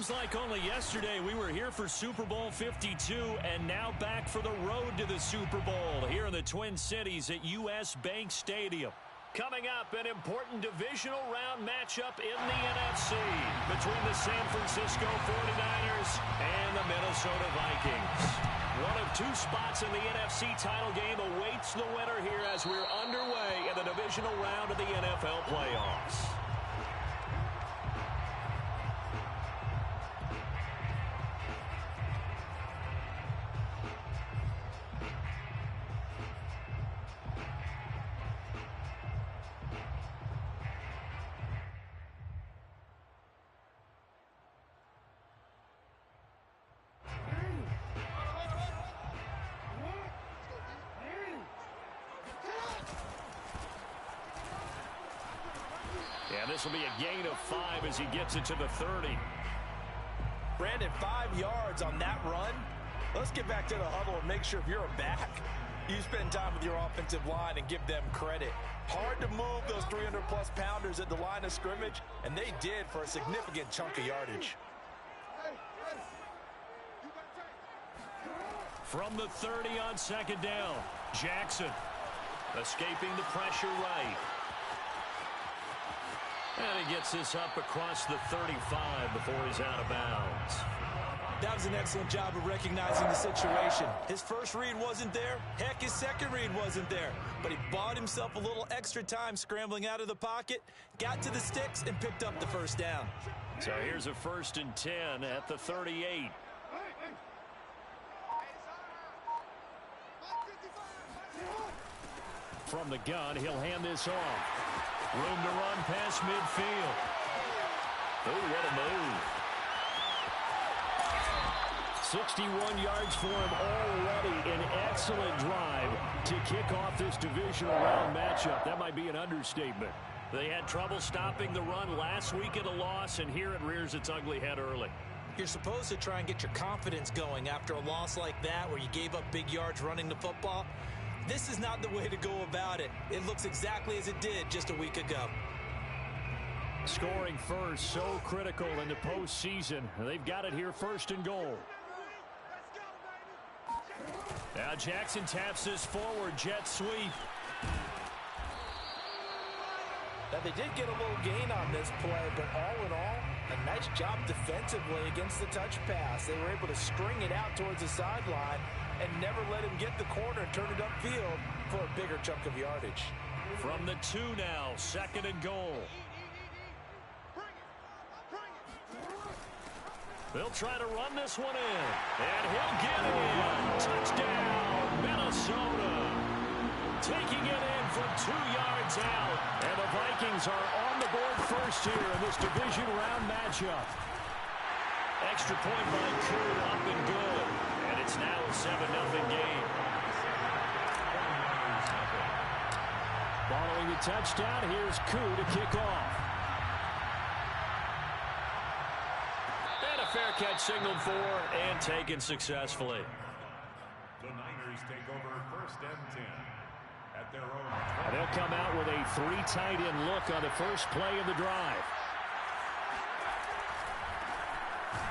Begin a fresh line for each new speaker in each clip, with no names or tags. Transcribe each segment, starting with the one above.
Seems like only yesterday we were here for Super Bowl 52 and now back for the road to the Super Bowl here in the Twin Cities at US Bank Stadium. Coming up, an important divisional round matchup in the NFC between the San Francisco 49ers and the Minnesota Vikings. One of two spots in the NFC title game awaits the winner here as we're underway in the divisional round of the NFL playoffs. And this will be a gain of 5 as he gets it to the 30.
Brandon, 5 yards on that run. Let's get back to the huddle and make sure if you're a back, you spend time with your offensive line and give them credit. Hard to move those 300-plus pounders at the line of scrimmage, and they did for a significant chunk of yardage.
From the 30 on second down, Jackson escaping the pressure right. And he gets this up across the 35 before he's out of bounds.
That was an excellent job of recognizing the situation. His first read wasn't there. Heck, his second read wasn't there. But he bought himself a little extra time scrambling out of the pocket, got to the sticks, and picked up the first down.
So here's a 1st and 10 at the 38. From the gun, he'll hand this off. Room to run past midfield. Oh, what a move. 61 yards for him already. An excellent drive to kick off this divisional round matchup. That might be an understatement. They had trouble stopping the run last week at a loss, and here it rears its ugly head early.
You're supposed to try and get your confidence going after a loss like that where you gave up big yards running the football. This is not the way to go about it. It looks exactly as it did just a week ago.
Scoring first, so critical in the postseason. They've got it here 1st and goal. Now Jackson taps this forward, jet sweep.
Now they did get a little gain on this play, but all in all, a nice job defensively against the touch pass. They were able to string it out towards the sideline and never let him get the corner and turn it upfield for a bigger chunk of yardage.
From the 2 now, 2nd and goal. They'll try to run this one in, and he'll get in. Touchdown, Minnesota. Taking it in from 2 yards out, and the Vikings are on the board first here in this division round matchup. Extra point by Kurt, up and good. And it's now a 7-0 game. Following the touchdown, here's Koo to kick off. And a fair catch signaled for and taken successfully.
The Niners take over 1st and 10 at their own.
And they'll come out with a 3 tight end look on the first play of the drive.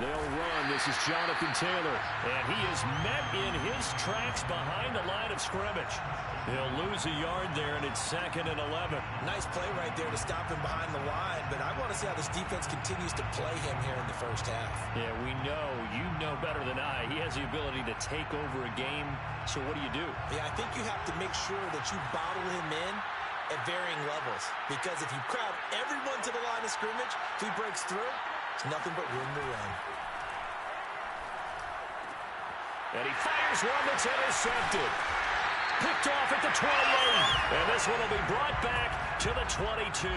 They'll run. This is Jonathan Taylor. And he is met in his tracks behind the line of scrimmage. He'll lose a yard there, and it's 2nd and 11.
Nice play right there to stop him behind the line, but I want to see how this defense continues to play him here in the first half.
Yeah, we know. You know better than I. He has the ability to take over a game, so what do?
Yeah, I think you have to make sure that you bottle him in at varying levels, because if you crowd everyone to the line of scrimmage, if he breaks through, it's nothing but room to run.
And he fires one that's intercepted. Picked off at the 28. And this one will be brought back to the 22.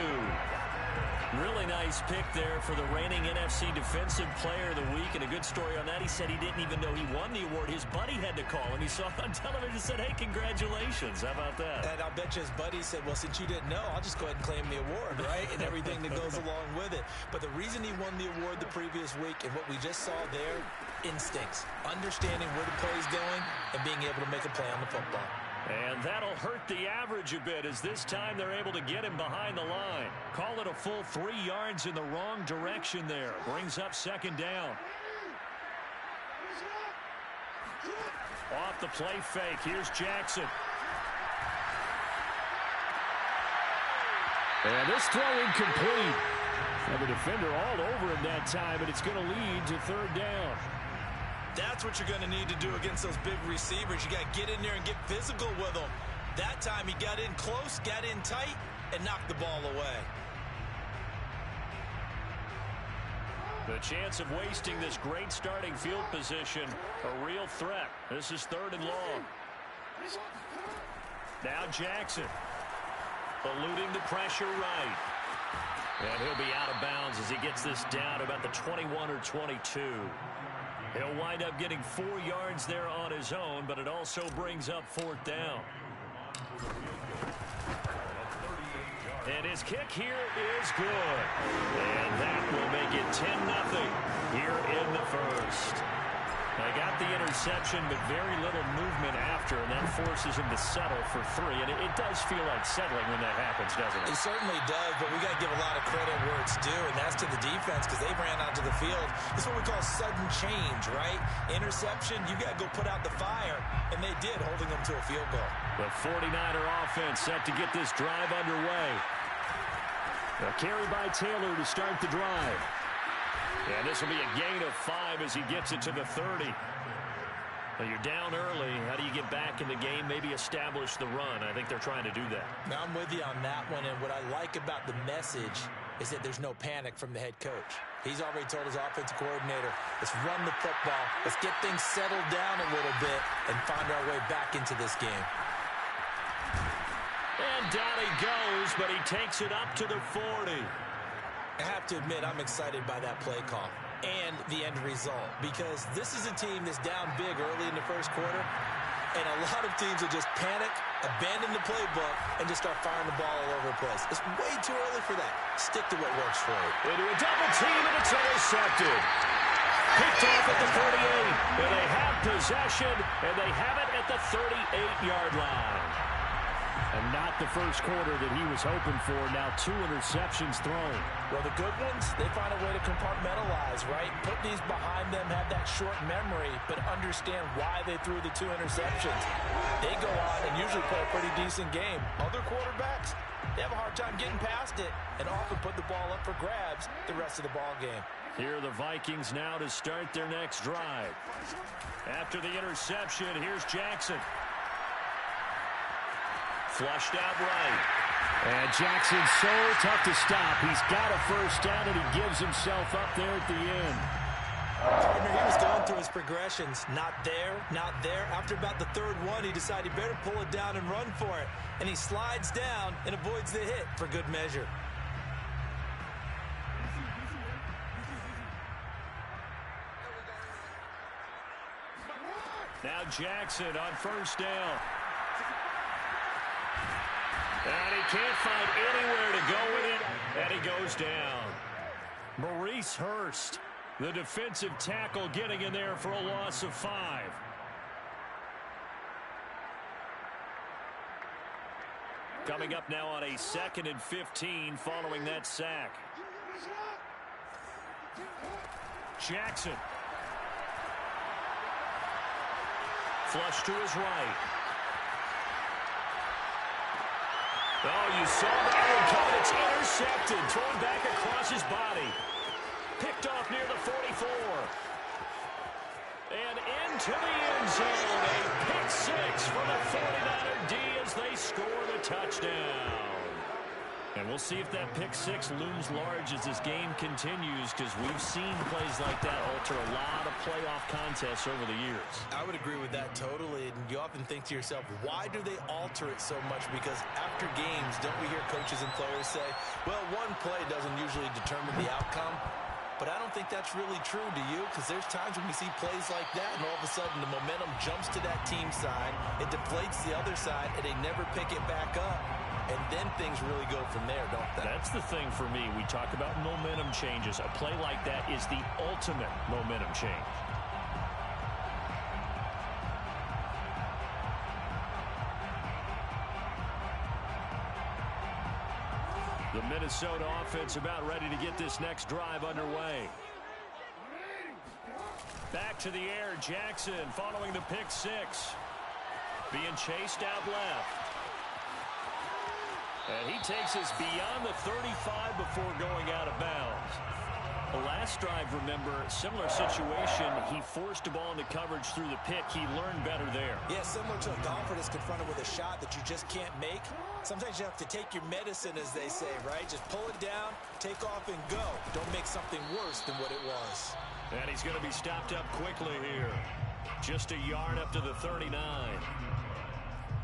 Really nice pick there for the reigning NFC Defensive Player of the Week. And a good story on that. He said he didn't even know he won the award. His buddy had to call him. He saw it on television and said, hey, congratulations. How about that?
And I'll bet you his buddy said, well, since you didn't know, I'll just go ahead and claim the award, right? And everything that goes along with it. But the reason he won the award the previous week and what we just saw there, instincts. Understanding where the play is going and being able to make a play on the football.
And that'll hurt the average a bit as this time they're able to get him behind the line. Call it a full 3 yards in the wrong direction there. Brings up second down. Off the play fake. Here's Jackson. And this throw incomplete. And the defender all over him that time, and it's going to lead to third down.
That's what you're going to need to do against those big receivers. You got to get in there and get physical with them. That time he got in close, got in tight, and knocked the ball away.
The chance of wasting this great starting field position, a real threat. This is third and long. Now Jackson, eluding the pressure right. And he'll be out of bounds as he gets this down about the 21 or 22. He'll wind up getting 4 yards there on his own, but it also brings up fourth down. And his kick here is good. And that will make it 10-0 here in the first. They got the interception, but very little movement after, and that forces him to settle for 3. And it does feel like settling when that happens, doesn't it?
It certainly does, but we got to give a lot of credit where it's due, and that's to the defense because they ran onto the field. This is what we call sudden change, right? Interception, you got to go put out the fire, and they did, holding them to a field goal.
The 49er offense set to get this drive underway. A carry by Taylor to start the drive. And this will be a gain of 5 as he gets it to the 30. Well, you're down early. How do you get back in the game? Maybe establish the run. I think they're trying to do that.
Now I'm with you on that one, and what I like about the message is that there's no panic from the head coach. He's already told his offensive coordinator, let's run the football, let's get things settled down a little bit and find our way back into this game.
And down he goes, but he takes it up to the 40.
I have to admit, I'm excited by that play call and the end result because this is a team that's down big early in the first quarter, and a lot of teams will just panic, abandon the playbook, and just start firing the ball all over the place. It's way too early for that. Stick to what works for you.
Into a double team, and it's intercepted. Picked off at the 38, and they have possession, and they have it at the 38-yard line. And not the first quarter that he was hoping for. Now 2 interceptions thrown.
Well, the good ones, they find a way to compartmentalize, right? Put these behind them, have that short memory, but understand why they threw the 2 interceptions. They go on and usually play a pretty decent game. Other quarterbacks, they have a hard time getting past it and often put the ball up for grabs the rest of the ball game.
Here are the Vikings now to start their next drive. After the interception, here's Jackson. Flushed out right. And Jackson's so tough to stop. He's got a first down, and he gives himself up there at the end.
Partner, he was going through his progressions. Not there, not there. After about the third one, he decided he better pull it down and run for it. And he slides down and avoids the hit for good measure.
Now Jackson on first down. And he can't find anywhere to go with it, and he goes down. Maurice Hurst, the defensive tackle, getting in there for a loss of 5. Coming up now on a 2nd and 15 following that sack. Jackson. Flush to his right. Oh, you saw that one coming. It's intercepted. Thrown back across his body. Picked off near the 44. And into the end zone. A pick 6 for the 49er D as they score the touchdown. And we'll see if that pick 6 looms large as this game continues, because we've seen plays like that alter a lot of playoff contests over the years.
I would agree with that totally. And you often think to yourself, why do they alter it so much? Because after games, don't we hear coaches and players say, well, one play doesn't usually determine the outcome. But I don't think that's really true, do you? Because there's times when we see plays like that, and all of a sudden the momentum jumps to that team side, it deflates the other side, and they never pick it back up. And then things really go from there, don't they?
That's the thing for me. We talk about momentum changes. A play like that is the ultimate momentum change. Minnesota offense about ready to get this next drive underway. Back to the air, Jackson following the pick six. Being chased out left. And he takes us beyond the 35 before going out of bounds. The last drive, remember, similar situation. He forced a ball into coverage through the pick. He learned better there.
Yeah, similar to a golfer that's confronted with a shot that you just can't make. Sometimes you have to take your medicine, as they say, right? Just pull it down, take off, and go. Don't make something worse than what it was.
And he's going to be stopped up quickly here. Just a yard up to the 39.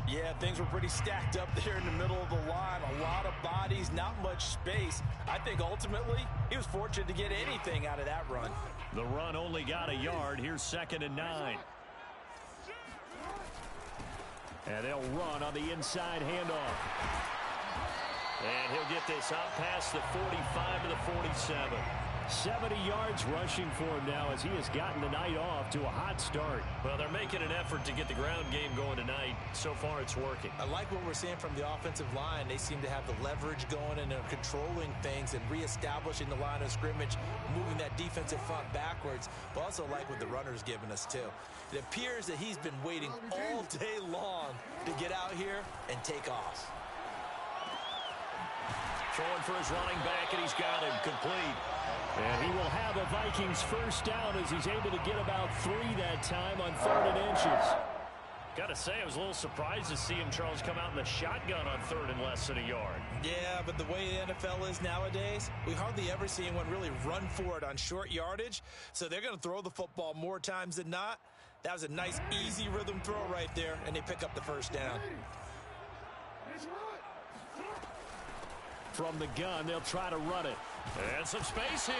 Yeah, things were pretty stacked up there in the middle of the line. A lot of bodies, not much space. I think ultimately he was fortunate to get anything out of that run.
The run only got a yard. Here's 2nd and 9. And they'll run on the inside handoff. And he'll get this up past the 45 to the 47. 70 yards rushing for him now as he has gotten the night off to a hot start.
Well, they're making an effort to get the ground game going tonight. So far, it's working.
I like what we're seeing from the offensive line. They seem to have the leverage going and they're controlling things and reestablishing the line of scrimmage, moving that defensive front backwards. But also like what the runner's giving us, too. It appears that he's been waiting all day long to get out here and take off.
Throwing for his running back, and he's got him complete. And he will have a Vikings first down as he's able to get about 3 that time on 3rd and inches.
Got to say, I was a little surprised to see him, Charles, come out in the shotgun on 3rd and less than a yard.
Yeah, but the way the NFL is nowadays, we hardly ever see anyone really run for it on short yardage. So they're going to throw the football more times than not. That was a nice, easy rhythm throw right there, and they pick up the first down.
From the gun, they'll try to run it.
And some space here.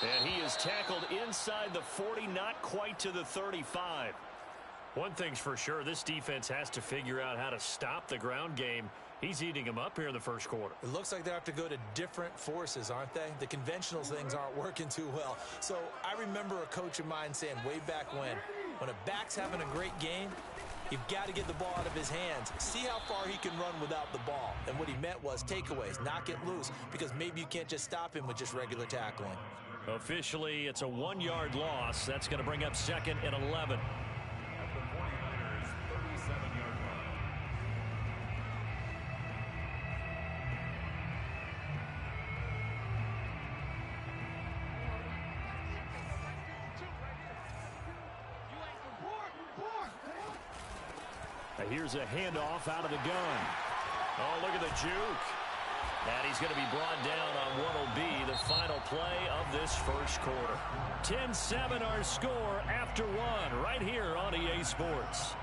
And he is tackled inside the 40, not quite to the 35.
One thing's for sure, this defense has to figure out how to stop the ground game. He's eating them up here in the first quarter.
It looks like they have to go to different forces, aren't they? The conventional things aren't working too well. So I remember a coach of mine saying way back when a back's having a great game, you've got to get the ball out of his hands. See how far he can run without the ball. And what he meant was takeaways, knock it loose, because maybe you can't just stop him with just regular tackling.
Officially, it's a 1-yard loss. That's going to bring up 2nd and 11.
At the 49ers' 37-yard line.
Here's a handoff out of the gun.
Oh, look at the juke.
And he's going to be brought down on what will be the final play of this first quarter. 10-7 our score after 1 right here on EA Sports.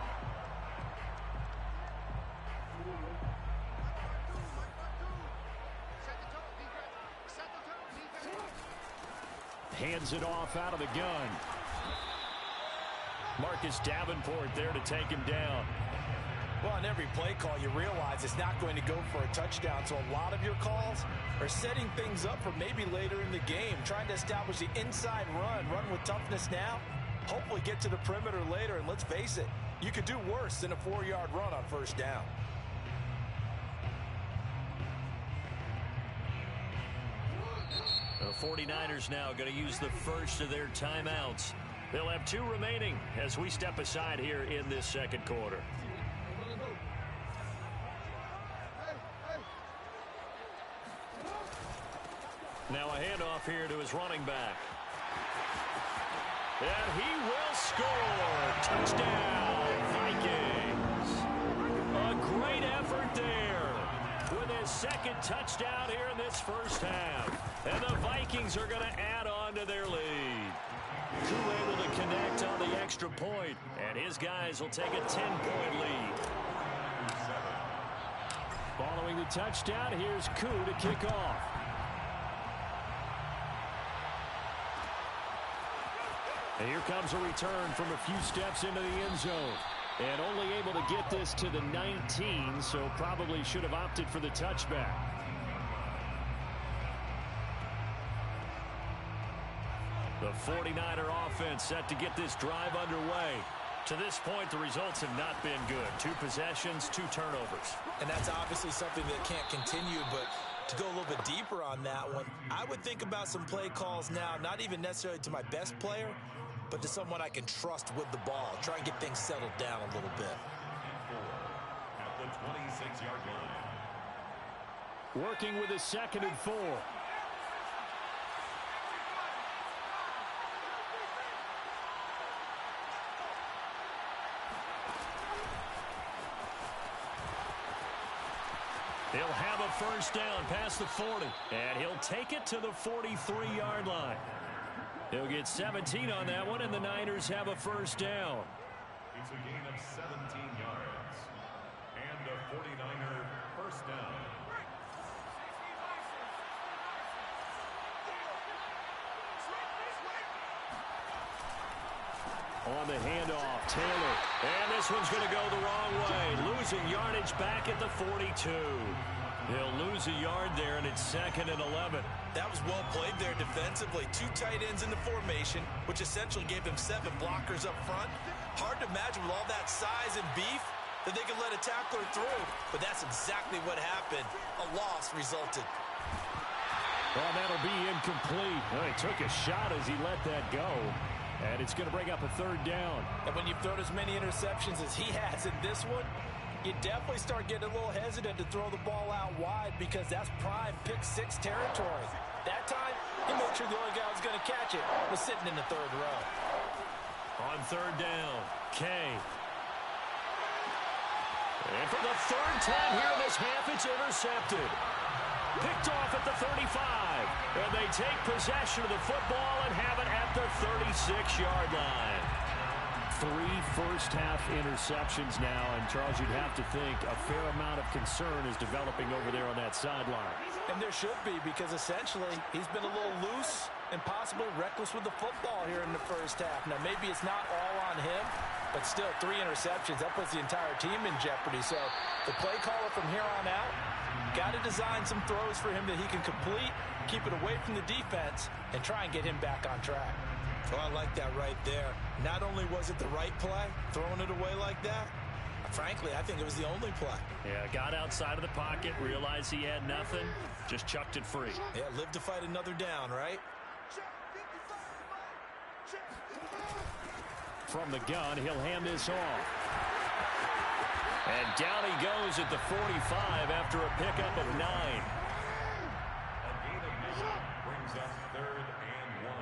Hands it off out of the gun. Marcus Davenport there to take him down.
Well, on every play call, you realize it's not going to go for a touchdown. So a lot of your calls are setting things up for maybe later in the game, trying to establish the inside run with toughness now, hopefully get to the perimeter later. And let's face it, you could do worse than a 4-yard run on first down.
The 49ers now going to use the first of their timeouts. They'll have 2 remaining as we step aside here in this second quarter. Now a handoff here to his running back. And he will score. Touchdown, Vikings. A great effort there with his 2nd touchdown here in this first half. And the Vikings are going to add on to their lead. Koo able to connect on the extra point, and his guys will take a 10-point lead. Following the touchdown, here's Koo to kick off. And here comes a return from a few steps into the end zone. And only able to get this to the 19, so probably should have opted for the touchback. The 49er offense set to get this drive underway. To this point, the results have not been good. 2 possessions, 2 turnovers.
And that's obviously something that can't continue, but To go a little bit deeper on that one, I would think about some play calls now, not even necessarily to my best player, but to someone I can trust with the ball. Try and get things settled down a little bit.
At the 26-yard line.
Working with a 2nd and 4. He'll have a first down past the 40, and he'll take it to the 43-yard line. He'll get 17 on that one, and the Niners have a first down.
It's a gain of 17 yards. And a 49er first down.
On the handoff, Taylor. And this one's going to go the wrong way. Losing yardage back at the 42. He'll lose a yard there, and it's 2nd and 11.
That was well played there defensively. 2 tight ends in the formation, which essentially gave them 7 blockers up front. Hard to imagine with all that size and beef that they could let a tackler through. But that's exactly what happened. A loss resulted.
Well, that'll be incomplete. Well, he took a shot as he let that go. And it's going to bring up a 3rd down.
And when you've thrown as many interceptions as he has in this one, you definitely start getting a little hesitant to throw the ball out wide because that's prime pick-6 territory. That time, he made sure the only guy who was going to catch it was sitting in the 3rd row.
On 3rd down, Kay. And for the 3rd time here in this half, it's intercepted. Picked off at the 35. And they take possession of the football and have it at the 36-yard line. 3 first-half interceptions now, and Charles, you'd have to think a fair amount of concern is developing over there on that sideline.
And there should be, because essentially he's been a little loose and possibly reckless with the football here in the first half. Now, maybe it's not all on him, but still 3 interceptions. That puts the entire team in jeopardy. So the play caller from here on out got to design some throws for him that he can complete, keep it away from the defense, and try and get him back on track. Oh, I like that right there. Not only was it the right play, throwing it away like that, frankly, I think it was the only play.
Yeah, got outside of the pocket, realized he had nothing, just chucked it free.
Yeah, live to fight another down, right?
From the gun, he'll hand this off. And down he goes at the 45 after a pickup of 9.
A gain of 9 brings up 3rd and 1.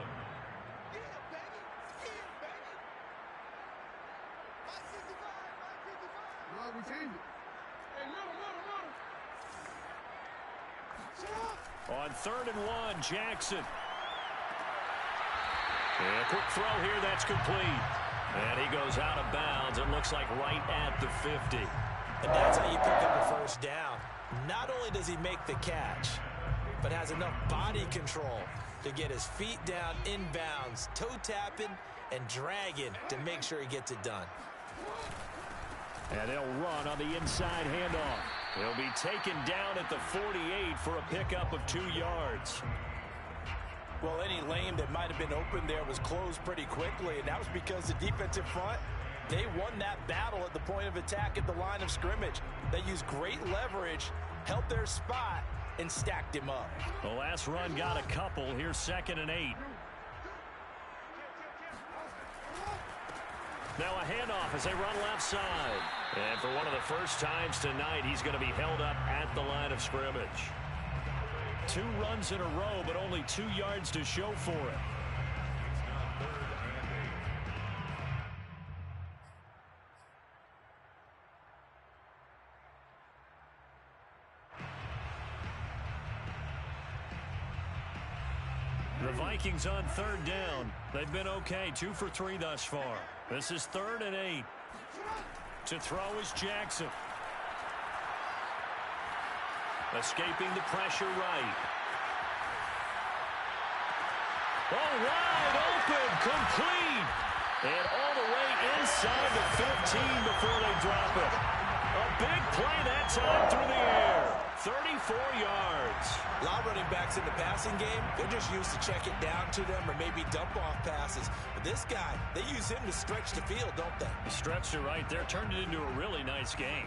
On 3rd and 1, Jackson. And a quick throw here, that's complete. And he goes out of bounds. It looks like right at the 50.
And that's how you pick up a first down. Not only does he make the catch, but has enough body control to get his feet down inbounds, toe tapping and dragging to make sure he gets it done.
And they'll run on the inside handoff. He'll be taken down at the 48 for a pickup of 2 yards.
Well, any lane that might have been open there was closed pretty quickly, and that was because the defensive front, they won that battle at the point of attack at the line of scrimmage. They used great leverage, held their spot, and stacked him up.
The last run got a couple. Here's 2nd and 8. Now a handoff as they run left side. And for one of the first times tonight, he's going to be held up at the line of scrimmage. 2 runs in a row, but only 2 yards to show for it.
It's now 3rd and 8.
The Vikings on 3rd down. They've been okay, 2 for 3 thus far. This is 3rd and 8. To throw is Jackson. Escaping the pressure right. Oh, wide open, complete. And all the way inside the 15 before they drop it. A big play that time through the air. 34 yards.
A lot of running backs in the passing game, they're just used to check it down to them or maybe dump off passes. But this guy, they use him to stretch the field, don't they?
He stretched it right there, turned it into a really nice game.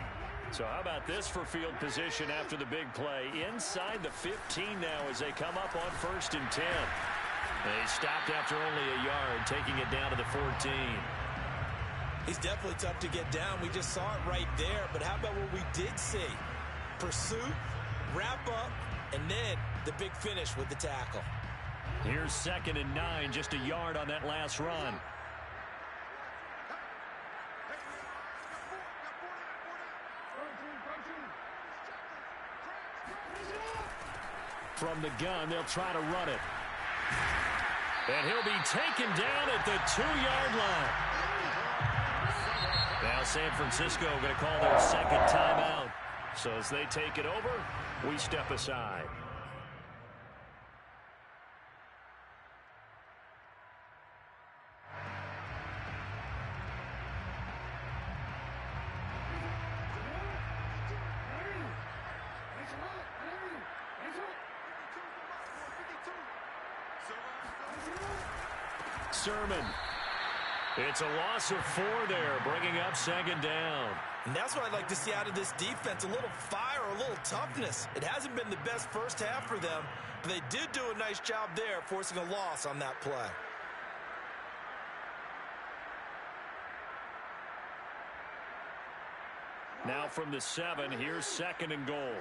So how about this for field position after the big play? Inside the 15 now as they come up on 1st and 10. They stopped after only a yard, taking it down to the 14.
He's definitely tough to get down. We just saw it right there. But how about what we did see? Pursuit, wrap up, and then the big finish with the tackle.
Here's 2nd and 9, just a yard on that last run. From the gun, they'll try to run it. And he'll be taken down at the 2-yard line. Now San Francisco going to call their 2nd timeout. So as they take it over, we step aside. Sermon. It's a loss of 4 there, bringing up 2nd down.
And that's what I'd like to see out of this defense, a little fire, a little toughness. It hasn't been the best first half for them, but they did do a nice job there, forcing a loss on that play.
Now from the 7, here's 2nd and goal.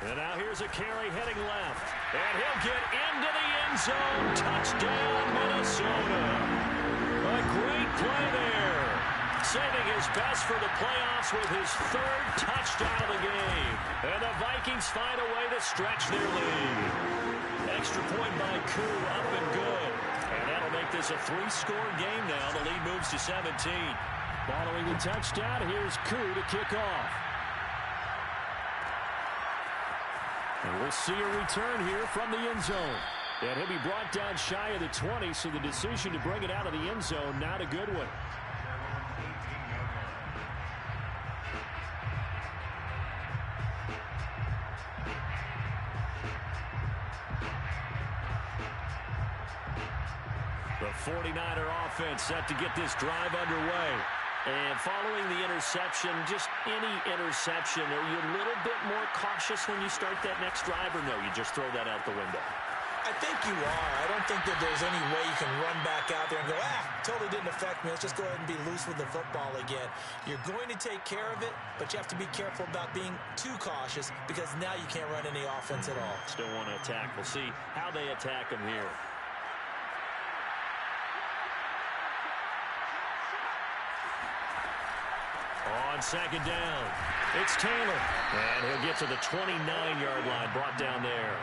And now here's a carry heading left. And he'll get into the end zone. Touchdown, Minnesota. A great play there. Saving his best for the playoffs with his 3rd touchdown of the game. And the Vikings find a way to stretch their lead. Extra point by Koo, up and good. And that'll make this a 3-score game now. The lead moves to 17. Following the touchdown, here's Koo to kick off. And we'll see a return here from the end zone. And he'll be brought down shy of the 20, so the decision to bring it out of the end zone, not a good one. The 49er offense set to get this drive underway. And following the interception, just any interception, are you a little bit more cautious when you start that next drive, or no, you just throw that out the window?
I think you are. I don't think that there's any way you can run back out there and go, totally didn't affect me. Let's just go ahead and be loose with the football again. You're going to take care of it, but you have to be careful about being too cautious because now you can't run any offense at all.
Still want to attack. We'll see how they attack him here. On 2nd down, it's Taylor. And he'll get to the 29-yard line, brought down there.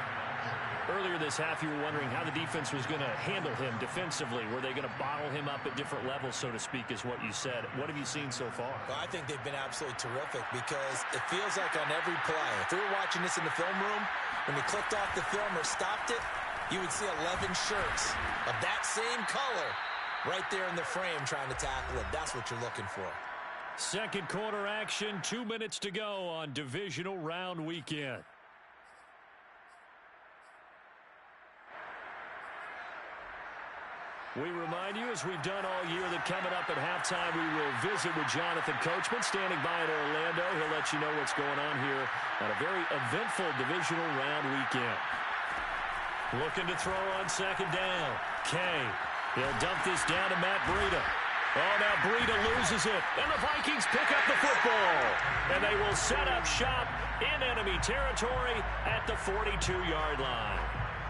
Earlier this half, you were wondering how the defense was going to handle him defensively. Were they going to bottle him up at different levels, so to speak, is what you said. What have you seen so far?
Well, I think they've been absolutely terrific because it feels like on every play, if we were watching this in the film room, when you clicked off the film or stopped it, you would see 11 shirts of that same color right there in the frame trying to tackle it. That's what you're looking for.
Second quarter action, 2 minutes to go on divisional round weekend. We remind you, as we've done all year, that coming up at halftime, we will visit with Jonathan Coachman, standing by in Orlando. He'll let you know what's going on here on a very eventful divisional round weekend. Looking to throw on 2nd down. Kay, he'll dump this down to Matt Breida. Oh, now Breida loses it, and the Vikings pick up the football. And they will set up shop in enemy territory at the 42-yard line.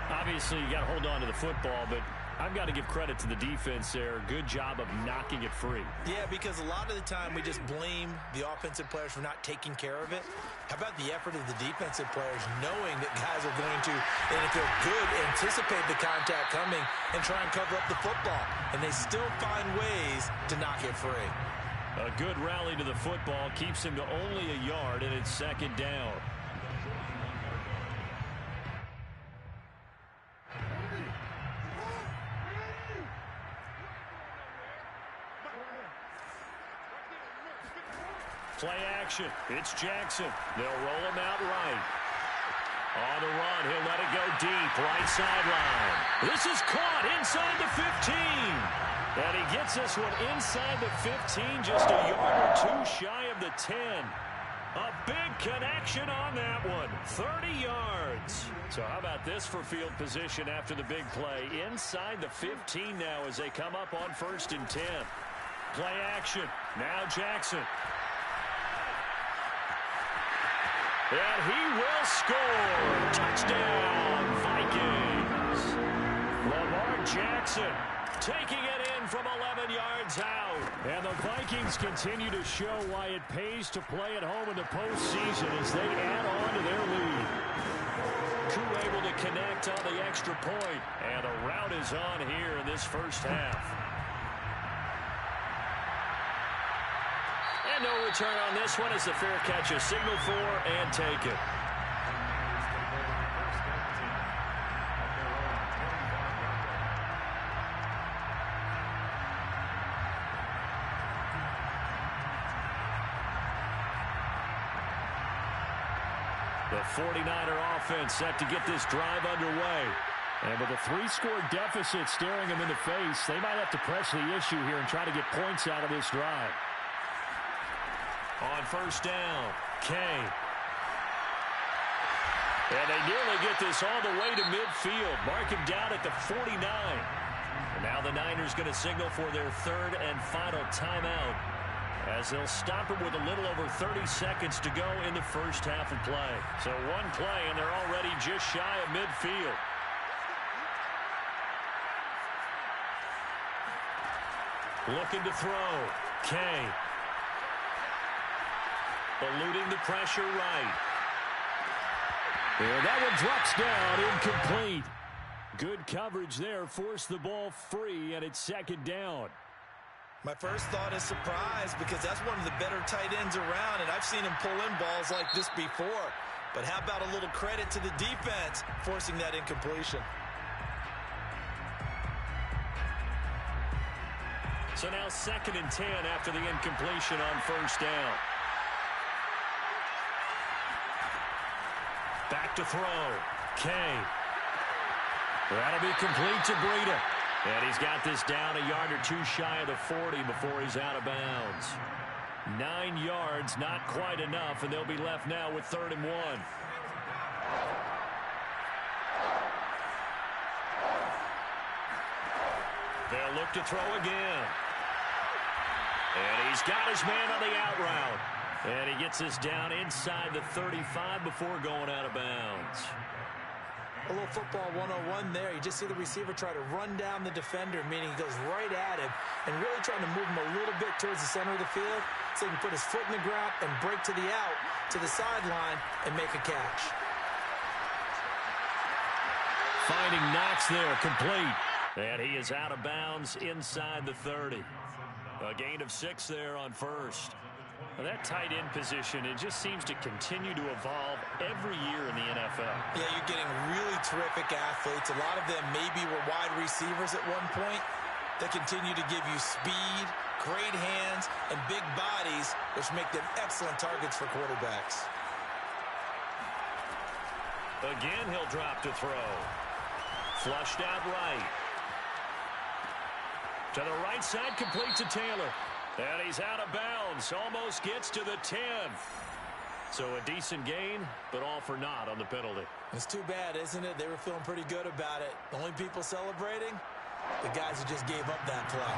Obviously, you got to hold on to the football, but I've got to give credit to the defense there. Good job of knocking it free.
Yeah, because a lot of the time we just blame the offensive players for not taking care of it. How about the effort of the defensive players knowing that guys are going to, and if they're good, anticipate the contact coming and try and cover up the football. And they still find ways to knock it free.
A good rally to the football keeps him to only a yard, and it's 2nd down. Play action. It's Jackson. They'll roll him out right. On the run, he'll let it go deep. Right sideline. This is caught inside the 15. And he gets this one inside the 15, just a yard or two shy of the 10. A big connection on that one, 30 yards. So how about this for field position after the big play? Inside the 15 now as they come up on 1st and 10. Play action. Now Jackson. And he will score. Touchdown, Vikings. Lamar Jackson taking it in from 11 yards out. And the Vikings continue to show why it pays to play at home in the postseason as they add on to their lead. Koo able to connect on the extra point. And a rout is on here in this first half. And no return on this one as the fair catch is signaled for and taken. The 49er offense set to get this drive underway. And with a 3-score deficit staring them in the face, they might have to press the issue here and try to get points out of this drive. On 1st down, Kay. And they nearly get this all the way to midfield. Mark him down at the 49. And now the Niners going to signal for their 3rd and final timeout, as they'll stop him with a little over 30 seconds to go in the first half of play. So one play, and they're already just shy of midfield. Looking to throw. Kay. Eluding the pressure right. And that one drops down, incomplete. Good coverage there, forced the ball free, and it's 2nd down.
My first thought is surprise, because that's one of the better tight ends around, and I've seen him pull in balls like this before. But how about a little credit to the defense forcing that incompletion?
So now 2nd and 10 after the incompletion on 1st down. Back to throw. Kay. That'll be complete to Breida. And he's got this down a yard or two shy of the 40 before he's out of bounds. 9 yards, not quite enough, and they'll be left now with 3rd and 1. They'll look to throw again. And he's got his man on the out route. And he gets this down inside the 35 before going out of bounds.
A little football 101 there. You just see the receiver try to run down the defender, meaning he goes right at him and really trying to move him a little bit towards the center of the field so he can put his foot in the ground and break to the out, to the sideline, and make a catch.
Finding Knox there, complete. And he is out of bounds inside the 30. A gain of 6 there on 1st. Well, that tight end position, it just seems to continue to evolve every year in the NFL.
Yeah, you're getting really terrific athletes. A lot of them maybe were wide receivers at one point. They continue to give you speed, great hands, and big bodies, which make them excellent targets for quarterbacks.
Again, he'll drop to throw. Flushed out right. To the right side, complete to Taylor. And he's out of bounds. Almost gets to the 10. So a decent gain, but all for naught on the penalty.
It's too bad, isn't it? They were feeling pretty good about it. The only people celebrating, the guys who just gave up that play.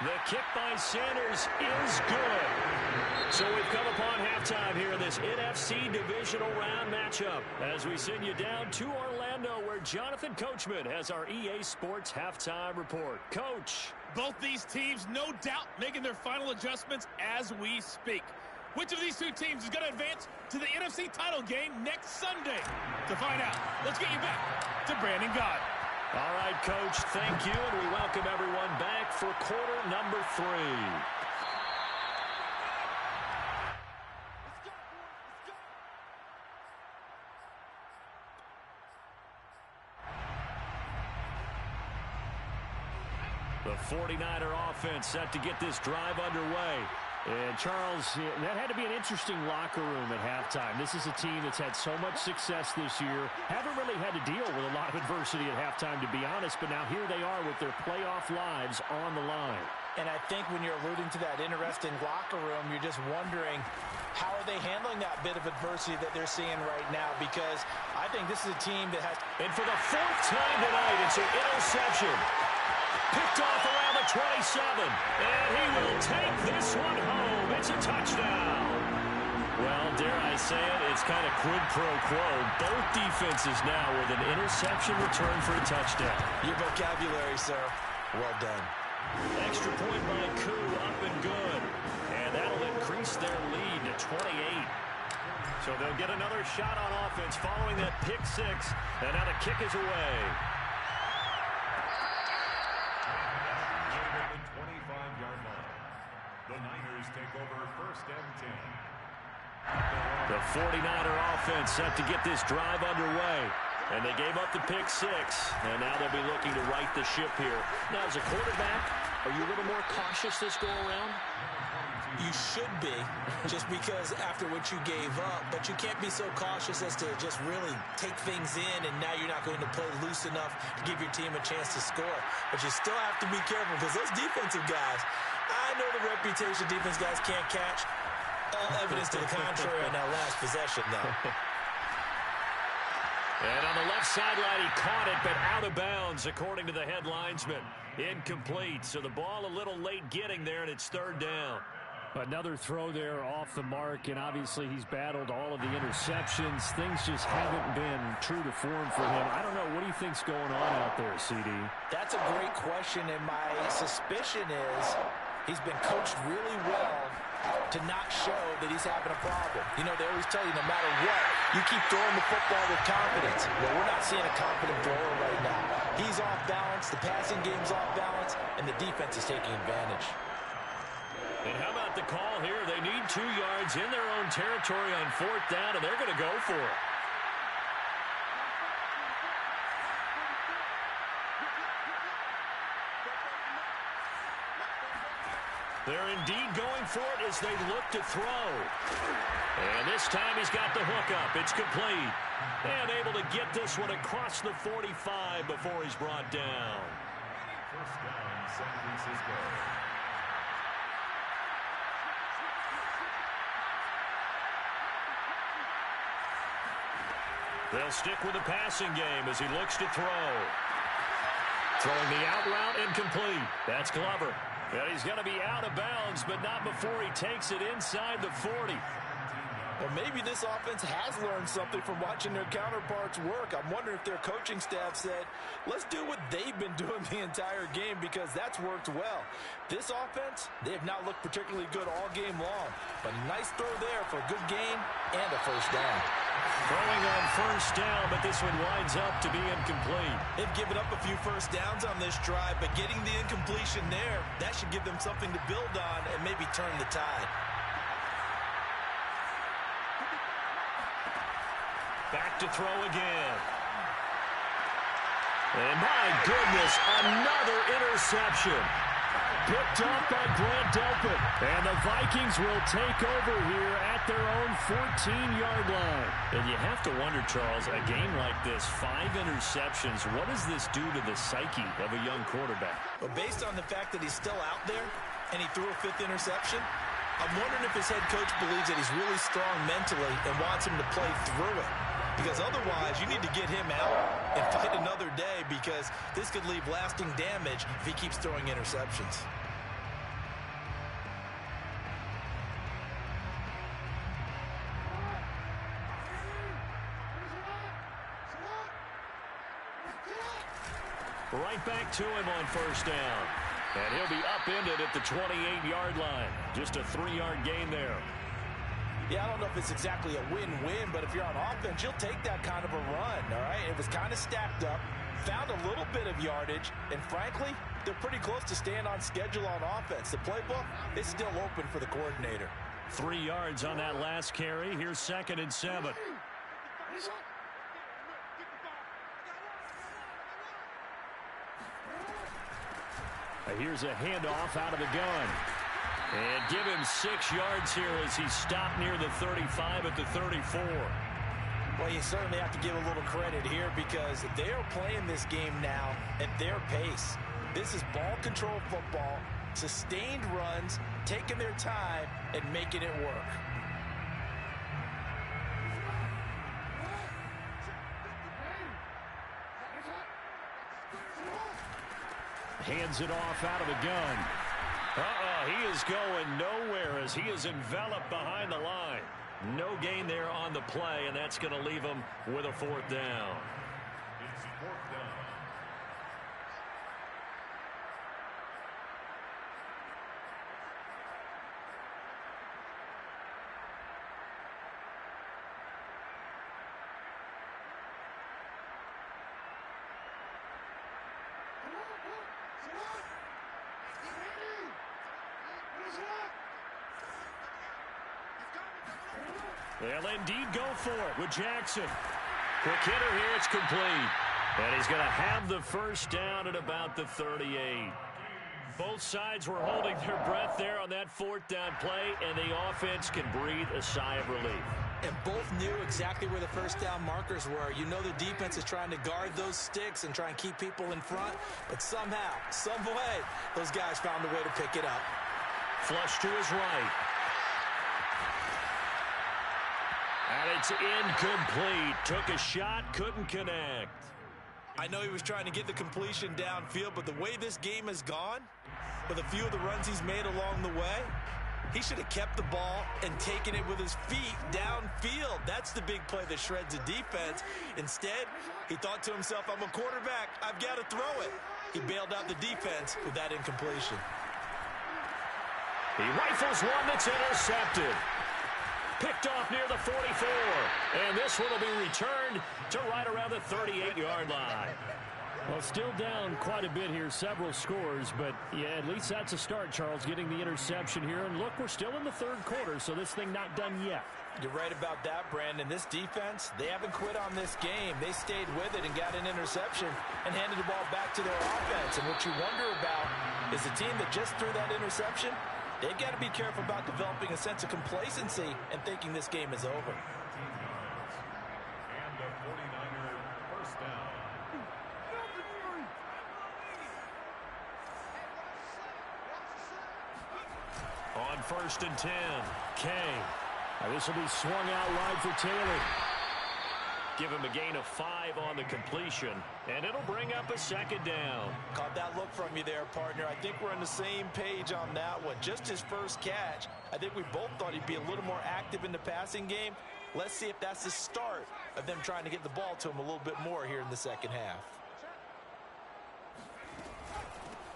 The kick by Sanders is good. So we've come upon halftime here in this NFC divisional round matchup as we send you down to Orlando, where Jonathan Coachman has our EA Sports halftime report. Coach.
Both these teams, no doubt, making their final adjustments as we speak. Which of these two teams is going to advance to the NFC title game next Sunday? To find out, let's get you back to Brandon Gott.
All right, Coach, thank you, and we welcome everyone back for quarter number 3. The 49er offense set to get this drive underway.
And, Charles, that had to be an interesting locker room at halftime. This is a team that's had so much success this year. Haven't really had to deal with a lot of adversity at halftime, to be honest. But now here they are with their playoff lives on the line.
And I think when you're alluding to that interesting locker room, you're just wondering, how are they handling that bit of adversity that they're seeing right now? Because I think this is a team that has...
And for the fourth time tonight, it's an interception. Picked off around the 27. And he will take this one home. It's a touchdown. Well, dare I say it, it's kind of quid pro quo. Both defenses now with an interception return for a touchdown.
Your vocabulary, sir. Well done.
Extra point by Koo, up and good. And that'll increase their lead to 28. So they'll get another shot on offense following that pick six. And now the kick is away.
At the 25-yard line, the Niners take over first and 10.
The 49er offense set to get this drive underway. And they gave up the pick six. And now they'll be looking to right the ship here. Now, as a quarterback, are you a little more cautious this go-around?
You should be, just because after what you gave up. But you can't be so cautious as to just really take things in, and now you're not going to play loose enough to give your team a chance to score. But you still have to be careful, because those defensive guys, I know the reputation defense guys can't catch. All evidence to the contrary on that last possession, though.
And on the left sideline, he caught it, but out of bounds, according to the head linesman. Incomplete, so the ball a little late getting there, and it's third down.
Another throw there off the mark, and obviously he's battled all of the interceptions. Things just haven't been true to form for him. I don't know. What do you think's going on out there, CD?
That's a great question, and my suspicion is he's been coached really well to not show that he's having a problem. You know, they always tell you no matter what, you keep throwing the football with confidence. Well, we're not seeing a confident thrower right now. He's off balance, the passing game's off balance, and the defense is taking advantage.
And how about the call here? They need 2 yards in their own territory on fourth down, and they're going to go for it. They're indeed going for it as they look to throw. And this time he's got the hook up. It's complete. And able to get this one across the 45 before he's brought down.
First down, San Francisco.
They'll stick with the passing game as he looks to throw. Throwing the out route, incomplete. That's Glover. And he's going to be out of bounds, but not before he takes it inside the 40.
Well, maybe this offense has learned something from watching their counterparts work. I'm wondering if their coaching staff said, let's do what they've been doing the entire game, because that's worked well. This offense, they have not looked particularly good all game long. But nice throw there for a good gain and a first down.
Throwing on first down, but this one winds up to be incomplete.
They've given up a few first downs on this drive, but getting the incompletion there, that should give them something to build on and maybe turn the tide.
Back to throw again. And my goodness, another interception. Picked off by Grant Delpit. And the Vikings will take over here at their own 14-yard line. And you have to wonder, Charles, a game like this, 5 interceptions, what does this do to the psyche of a young quarterback?
Well, based on the fact that he's still out there and he threw a 5th interception, I'm wondering if his head coach believes that he's really strong mentally and wants him to play through it. Because otherwise, you need to get him out and fight another day, because this could leave lasting damage if he keeps throwing interceptions.
Right back to him on first down. And he'll be upended at the 28-yard line. Just a 3-yard gain there.
Yeah, I don't know if it's exactly a win-win, but if you're on offense, you'll take that kind of a run, all right? It was kind of stacked up, found a little bit of yardage, and frankly, they're pretty close to staying on schedule on offense. The playbook is still open for the coordinator.
3 yards on that last carry. Here's 2nd and 7.
Here's a handoff out of the gun.
And give him 6 yards here as he stopped near the 35 at the 34.
Well, you certainly have to give a little credit here because they are playing this game now at their pace. This is ball control football, sustained runs, taking their time, and making it work.
Hands it off out of the gun.
He is going nowhere as he is enveloped behind the line. No gain there on the play, and that's going to leave him with a 4th down.
It's 4th down.
They'll indeed go for it with Jackson. Quick hitter here, it's complete. And he's going to have the 1st down at about the 38. Both sides were holding their breath there on that 4th down play, and the offense can breathe a sigh of relief.
And both knew exactly where the 1st down markers were. You know the defense is trying to guard those sticks and try and keep people in front, but somehow, some way, those guys found a way to pick it up.
Flush to his right. And it's incomplete. Took a shot, couldn't connect.
I know he was trying to get the completion downfield, but the way this game has gone, with a few of the runs he's made along the way, he should have kept the ball and taken it with his feet downfield. That's the big play that shreds the defense. Instead, he thought to himself, I'm a quarterback. I've got to throw it. He bailed out the defense with that incompletion.
He rifles one that's intercepted. Picked off near the 44. And this one will be returned to right around the 38-yard line.
Well, still down quite a bit here, several scores, but yeah, at least that's a start, Charles, getting the interception here. And look, we're still in the 3rd quarter, so this thing not done yet.
You're right about that, Brandon. This defense, they haven't quit on this game. They stayed with it and got an interception and handed the ball back to their offense. And what you wonder about is the team that just threw that interception, they've got to be careful about developing a sense of complacency and thinking this game is over.
And the 49er 1st down.
On 1st and 10, Kay.
This will be swung out wide for Taylor.
Give him a gain of 5 on the completion, and it'll bring up a 2nd down.
Caught that look from you there, partner. I think we're on the same page on that one. Just his first catch. I think we both thought he'd be a little more active in the passing game. Let's see if that's the start of them trying to get the ball to him a little bit more here in the 2nd half.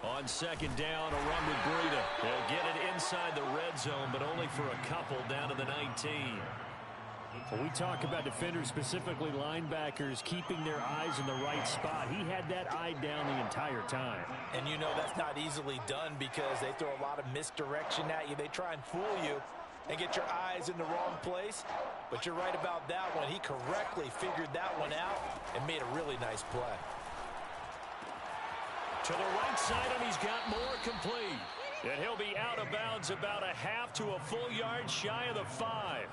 On 2nd down, a run with Breida. They'll get it inside the red zone, but only for a couple down to the 19.
When we talk about defenders, specifically linebackers, keeping their eyes in the right spot, he had that eye down the entire time.
And you know that's not easily done because they throw a lot of misdirection at you. They try and fool you and get your eyes in the wrong place. But you're right about that one. He correctly figured that one out and made a really nice play.
To the right side, and he's got more complete. And he'll be out of bounds about a half to a full yard shy of the 5.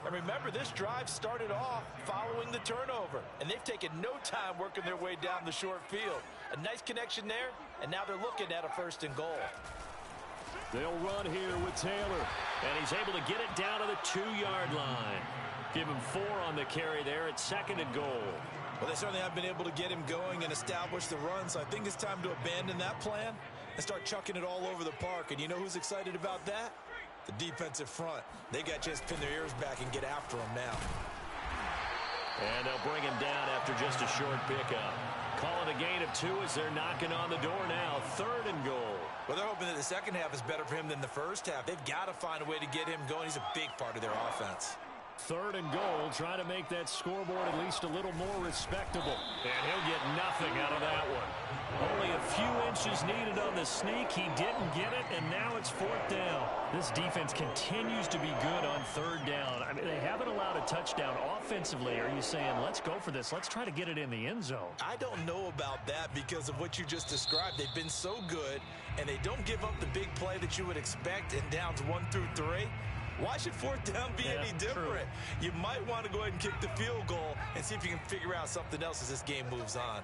And remember, this drive started off following the turnover, and they've taken no time working their way down the short field. A nice connection there, and now they're looking at a 1st and goal.
They'll run here with Taylor.
And he's able to get it down to the 2-yard line. Give him 4 on the carry there at 2nd and goal.
Well, they certainly have been able to get him going and establish the run, so I think it's time to abandon that plan and start chucking it all over the park. And you know who's excited about that? The defensive front. They got a chance to pin their ears back and get after him now.
And they'll bring him down after just a short pickup. Call it a gain of 2 as they're knocking on the door now. 3rd and goal.
Well, they're hoping that the 2nd half is better for him than the 1st half. They've got to find a way to get him going. He's a big part of their offense.
3rd and goal, trying to make that scoreboard at least a little more respectable.
And he'll get nothing out of that one. Only a few inches needed on the sneak. He didn't get it, and now it's 4th down.
This defense continues to be good on 3rd down. I mean, they
haven't allowed a touchdown offensively. Are you saying, let's go for this, let's try to get it in the end zone?
I don't know about that because of what you just described. They've been so good, and they don't give up the big play that you would expect in downs 1 through 3. Why should fourth down be any different? True. You might want to go ahead and kick the field goal and see if you can figure out something else as this game moves on.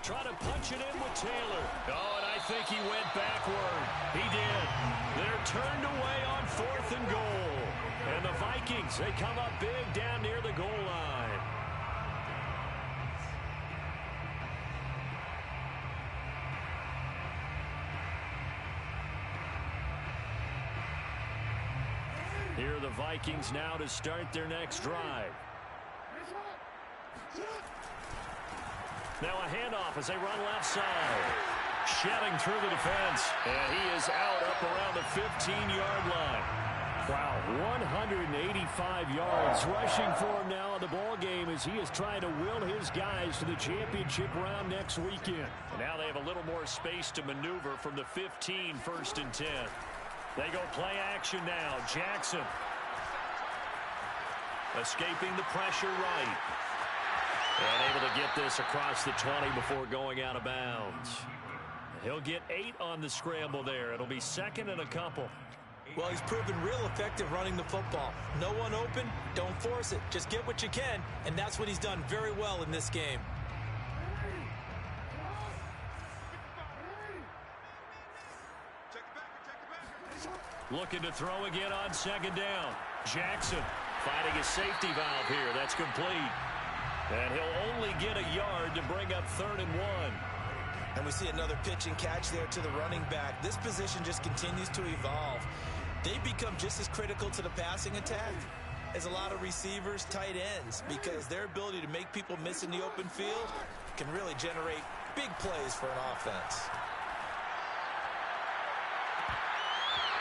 Try to punch it in with Taylor. Oh, and I think he went backward. He did. They're turned away on 4th and goal. And the Vikings, they come up big down near the goal line. Here are the Vikings now to start their next drive. Now a handoff as they run left side. Shelling through the defense. And he is out up around the 15-yard line. Wow, 185 yards rushing for him now in the ball game as he is trying to will his guys to the championship round next weekend. And now they have a little more space to maneuver from the 15, 1st and 10. They go play action now. Jackson escaping the pressure right. And able to get this across the 20 before going out of bounds. He'll get 8 on the scramble there. It'll be 2nd and a couple.
Well, he's proven real effective running the football. No one open, don't force it. Just get what you can, and that's what he's done very well in this game.
Looking to throw again on 2nd down. Jackson finding his safety valve here. That's complete. And he'll only get a yard to bring up 3rd and 1.
And we see another pitch and catch there to the running back. This position just continues to evolve. They become just as critical to the passing attack as a lot of receivers, tight ends, because their ability to make people miss in the open field can really generate big plays for an offense.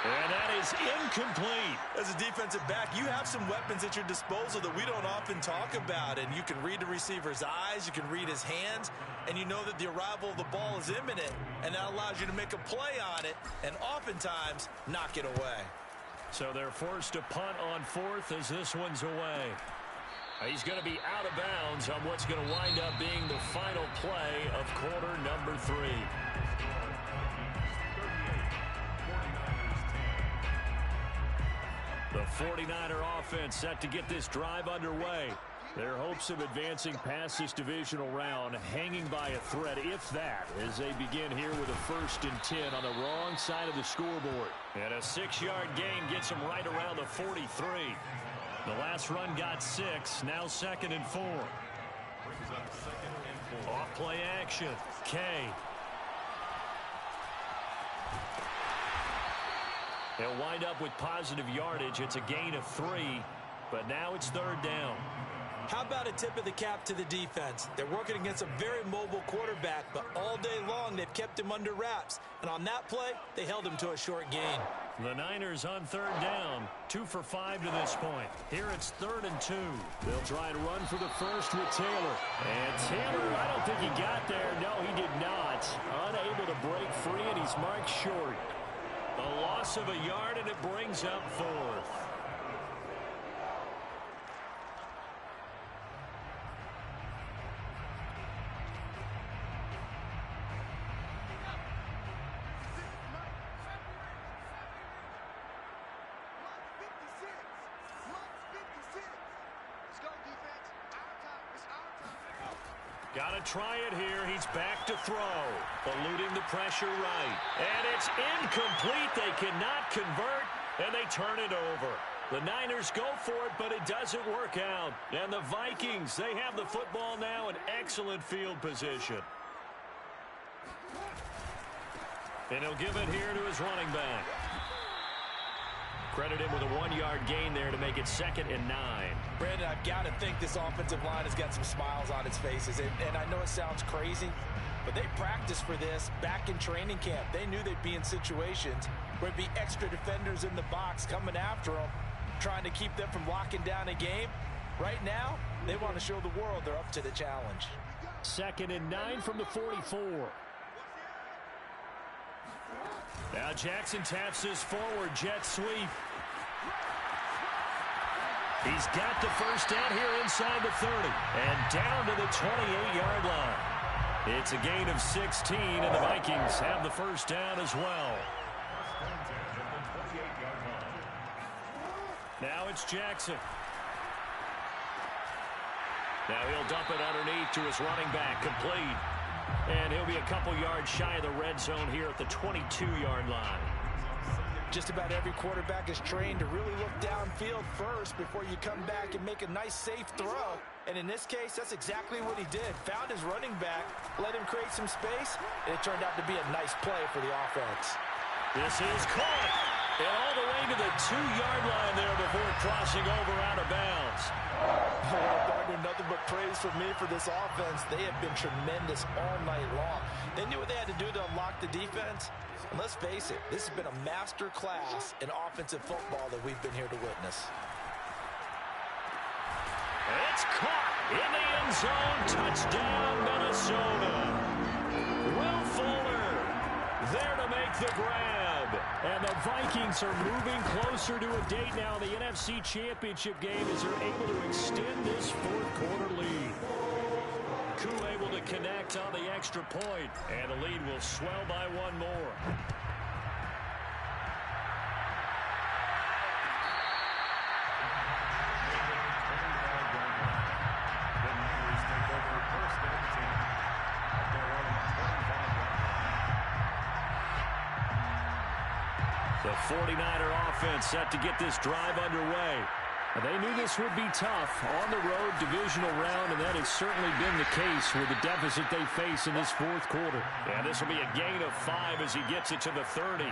And that is incomplete.
As a defensive back, you have some weapons at your disposal that we don't often talk about. And you can read the receiver's eyes, you can read his hands, and you know that the arrival of the ball is imminent. And that allows you to make a play on it and oftentimes knock it away.
So they're forced to punt on 4th as this one's away. He's going to be out of bounds on what's going to wind up being the final play of quarter number 3. The 49er offense set to get this drive underway. Their hopes of advancing past this divisional round hanging by a thread, if that, as they begin here with a 1st and 10 on the wrong side of the scoreboard. And a 6-yard gain gets them right around the 43. The last run got 6, now 2nd and 4. Off play action. Kay. They'll wind up with positive yardage. It's a gain of 3, but now it's 3rd down.
How about a tip of the cap to the defense? They're working against a very mobile quarterback, but all day long they've kept him under wraps. And on that play, they held him to a short gain.
The Niners on 3rd down, 2 for 5 to this point. Here it's 3rd and 2. They'll try and run for the first with Taylor. And Taylor, I don't think he got there. No, he did not. Unable to break free, and he's marked short. A loss of a yard, and it brings up 4th. Got to try it here. He's back to throw. Eluding the pressure right. And it's incomplete. They cannot convert, and they turn it over. The Niners go for it, but it doesn't work out. And the Vikings, they have the football now in excellent field position. And he'll give it here to his running back. Credit him with a 1-yard gain there to make it 2nd and 9.
Brandon, I've got to think this offensive line has got some smiles on its faces. And I know it sounds crazy, but they practiced for this back in training camp. They knew they'd be in situations where it'd be extra defenders in the box coming after them, trying to keep them from locking down a game. Right now, they want to show the world they're up to the challenge.
2nd and 9 from the 44. Now Jackson taps this forward jet sweep. He's got the first down here inside the 30 and down to the 28-yard line. It's a gain of 16, and the Vikings have the first down as well. Now it's Jackson. Now he'll dump it underneath to his running back, complete. And he'll be a couple yards shy of the red zone here at the 22-yard line.
Just about every quarterback is trained to really look downfield first before you come back and make a nice, safe throw. And in this case, that's exactly what he did. Found his running back, let him create some space, and it turned out to be a nice play for the offense.
This is caught. And all the way to the 2-yard line there before crossing over out of bounds.
Partner, nothing but praise for me for this offense. They have been tremendous all night long. They knew what they had to do to unlock the defense. And let's face it, this has been a master class in offensive football that we've been here to witness.
It's caught in the end zone. Touchdown, Minnesota. Will Fuller there to make the grab.
And the Vikings are moving closer to a date now in the NFC Championship game as they're able to extend this fourth-quarter lead.
Koo able to connect on the extra point, and the lead will swell by one more. The 49er offense set to get this drive underway.
They knew this would be tough on the road divisional round, and that has certainly been the case with the deficit they face in this fourth quarter.
And this will be a gain of 5 as he gets it to the 30.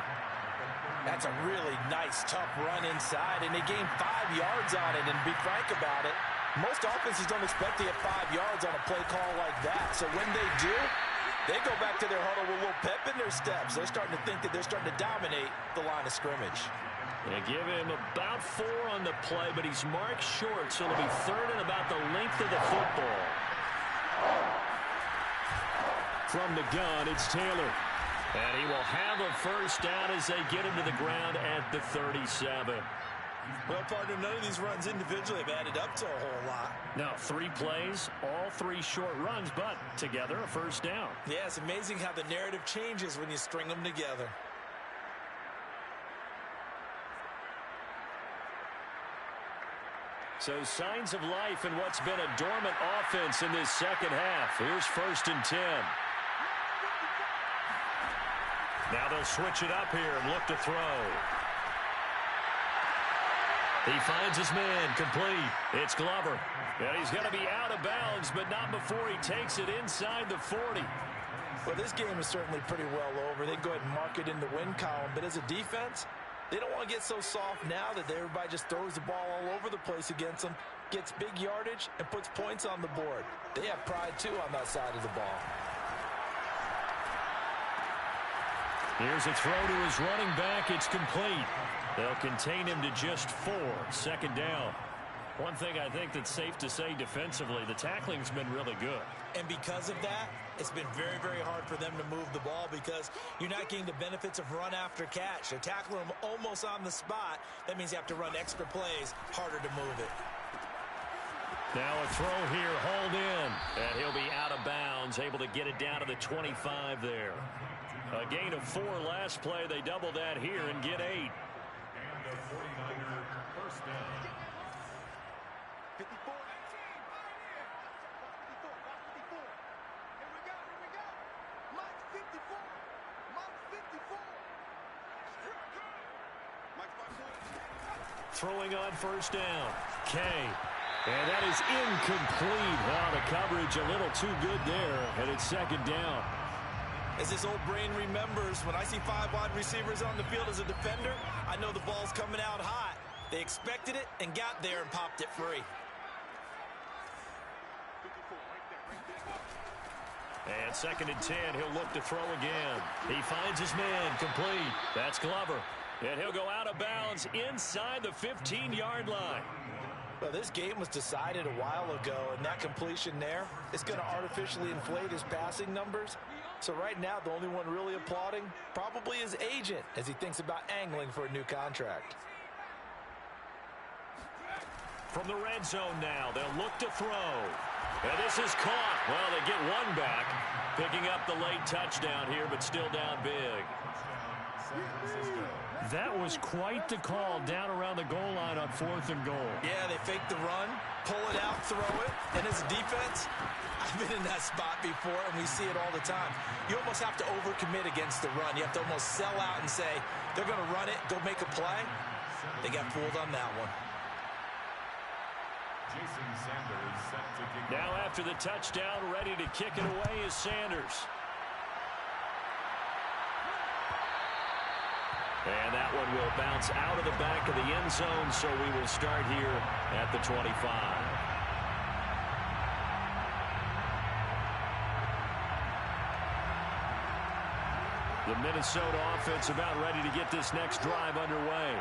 That's a really nice, tough run inside, and they gained 5 yards on it. And to be frank about it, most offenses don't expect to get 5 yards on a play call like that. So when they do, they go back to their huddle with a little pep in their steps. They're starting to think that they're starting to dominate the line of scrimmage.
They give him about 4 on the play, but he's marked short, so it'll be third and about the length of the football.
From the gun, it's Taylor.
And he will have a first down as they get him to the ground at the 37.
Well, partner, none of these runs individually have added up to a whole lot.
Now, 3 plays, all 3 short runs, but together a first down.
Yeah, it's amazing how the narrative changes when you string them together.
So signs of life in what's been a dormant offense in this second half. Here's 1st and 10. Now they'll switch it up here and look to throw. He finds his man, complete. It's Glover. And he's going to be out of bounds, but not before he takes it inside the 40.
Well, this game is certainly pretty well over. They can go ahead and mark it in the win column. But as a defense, they don't want to get so soft now that everybody just throws the ball all over the place against them, gets big yardage, and puts points on the board. They have pride, too, on that side of the ball.
Here's a throw to his running back. It's complete. They'll contain him to just 4. 2nd down. One thing I think that's safe to say defensively, the tackling's been really good.
And because of that, it's been very, very hard for them to move the ball because you're not getting the benefits of run after catch. They're tackling them almost on the spot. That means you have to run extra plays, harder to move it.
Now a throw here, hauled in. And he'll be out of bounds, able to get it down to the 25 there. A gain of 4 last play. They double that here and get 8.
And the 49er first down.
54. Here we go. Mike 54. Mike 54. Here I come. Mike 54.
Throwing on 1st down. Kay. And that is incomplete. Wow, the coverage a little too good there. And it's 2nd down.
As this old brain remembers, when I see 5 wide receivers on the field as a defender, I know the ball's coming out hot. They expected it and got there and popped it free.
And 2nd and 10, he'll look to throw again. He finds his man, complete. That's Glover. And he'll go out of bounds inside the 15-yard line.
Well, this game was decided a while ago, and that completion there is going to artificially inflate his passing numbers. So right now, the only one really applauding probably his agent as he thinks about angling for a new contract.
From the red zone now, they'll look to throw. And this is caught. Well, they get one back, picking up the late touchdown here, but still down big.
That was quite the call down around the goal line on 4th and goal.
Yeah, they fake the run, pull it out, throw it, and as a defense, I've been in that spot before, and we see it all the time. You almost have to overcommit against the run. You have to almost sell out and say, they're going to run it, go make a play. They got fooled on that one.
Now after the touchdown, ready to kick it away is Sanders. And that one will bounce out of the back of the end zone, so we will start here at the 25. The Minnesota offense about ready to get this next drive underway.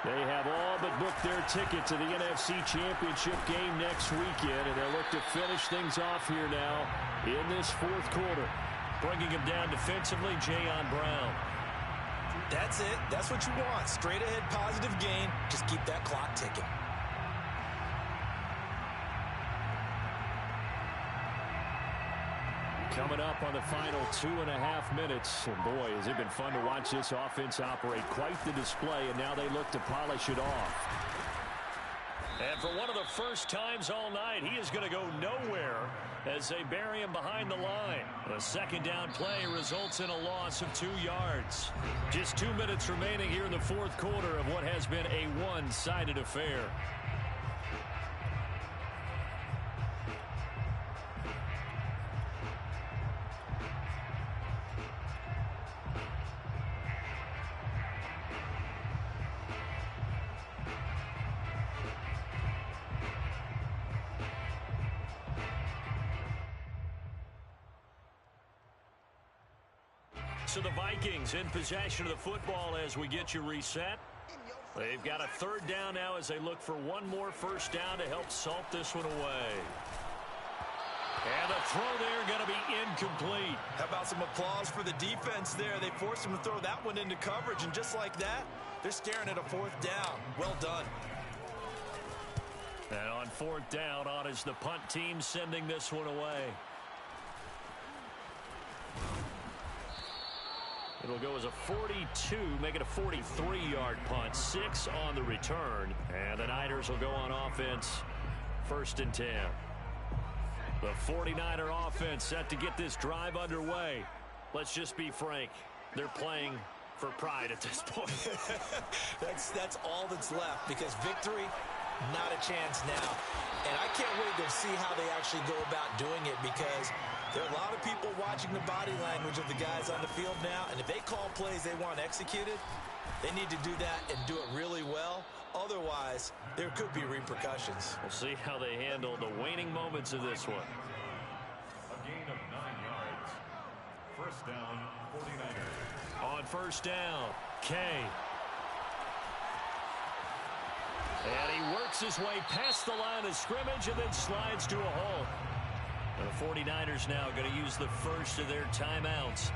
They have all but booked their ticket to the NFC Championship game next weekend, and they'll look to finish things off here now in this 4th quarter. Bringing him down defensively, Jayon Brown.
That's it. That's what you want. Straight ahead positive gain. Just keep that clock ticking.
Coming up on the final 2.5 minutes. And boy, has it been fun to watch this offense operate. Quite the display, and now they look to polish it off.
And for one of the first times all night, he is going to go nowhere as they bury him behind the line. A second down play results in a loss of 2 yards. Just 2 minutes remaining here in the 4th quarter of what has been a one-sided affair. So the Vikings in possession of the football as we get you reset. They've got a 3rd down now as they look for one more first down to help salt this one away. And the throw there going to be incomplete.
How about some applause for the defense there? They forced him to throw that one into coverage, and just like that, they're staring at a 4th down. Well done.
And on 4th down, on is the punt team sending this one away. It'll go as a 42, make it a 43-yard punt. 6 on the return. And the Niners will go on offense. 1st and 10. The 49er offense set to get this drive underway. Let's just be frank. They're playing for pride at this point.
That's all that's left, because victory, not a chance now. And I can't wait to see how they actually go about doing it, because there are a lot of people watching the body language of the guys on the field now, and if they call plays they want executed, they need to do that and do it really well. Otherwise, there could be repercussions.
We'll see how they handle the waning moments of this one.
A gain of 9 yards. First down, 49ers.
On 1st down, Kay. And he works his way past the line of scrimmage and then slides to a halt. And the 49ers now going to use the first of their timeouts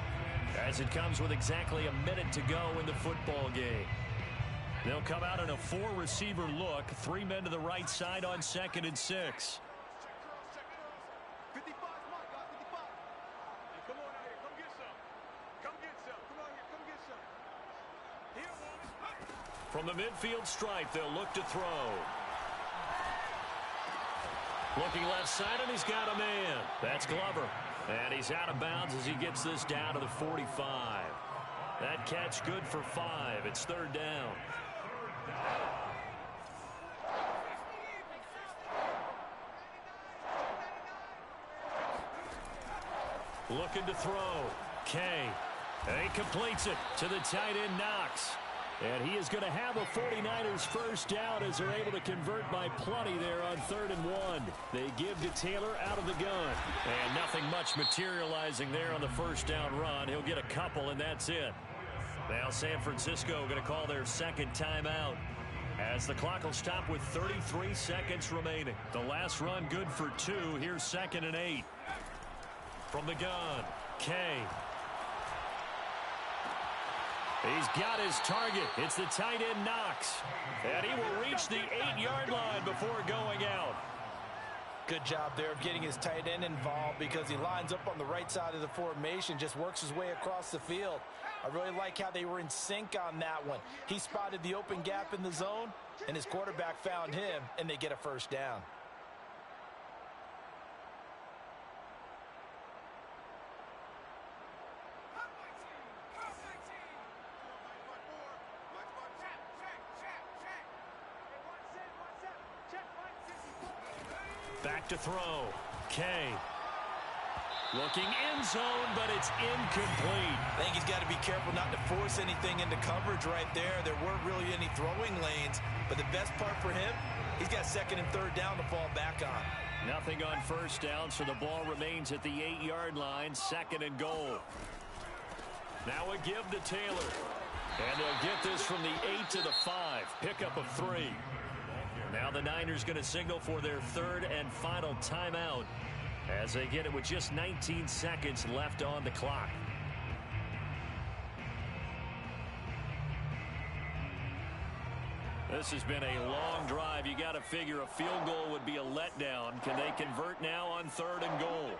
as it comes with exactly a minute to go in the football game. They'll come out in a 4-receiver look. 3 men to the right side on 2nd and 6.
55, come on, guys, 55. Hey, come on out here, come get some. Come get some. Come on here, come get some. Here, woman.
From the midfield stripe, they'll look to throw. Looking left side, and he's got a man. That's Glover. And he's out of bounds as he gets this down to the 45. That catch good for 5. It's 3rd down. Looking to throw. Kay. And he completes it to the tight end, Knox. And he is going to have a 49ers first down as they're able to convert by plenty there on 3rd and 1. They give to Taylor out of the gun. And nothing much materializing there on the first down run. He'll get a couple, and that's it. Now San Francisco going to call their 2nd timeout as the clock will stop with 33 seconds remaining. The last run good for 2. Here's 2nd and 8. From the gun, Kay. He's got his target. It's the tight end Knox. And he will reach the 8-yard line before going out.
Good job there of getting his tight end involved because he lines up on the right side of the formation, just works his way across the field. I really like how they were in sync on that one. He spotted the open gap in the zone, and his quarterback found him, and they get a first down.
Back to throw. Kay. Looking end zone, but it's incomplete.
I think he's got to be careful not to force anything into coverage right there. There weren't really any throwing lanes, but the best part for him, he's got second and third down to fall back on.
Nothing on first down, so the ball remains at the 8-yard line, second and goal. Now a give to Taylor. And they'll get this from the 8 to the 5. Pickup of 3. Now the Niners going to signal for their third and final timeout as they get it with just 19 seconds left on the clock. This has been a long drive. You got to figure a field goal would be a letdown. Can they convert now on third and goal?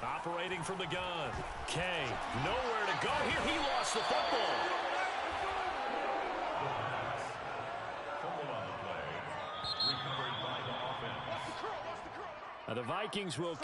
Operating from the gun. Kay, nowhere to go here. He lost the football. The Vikings will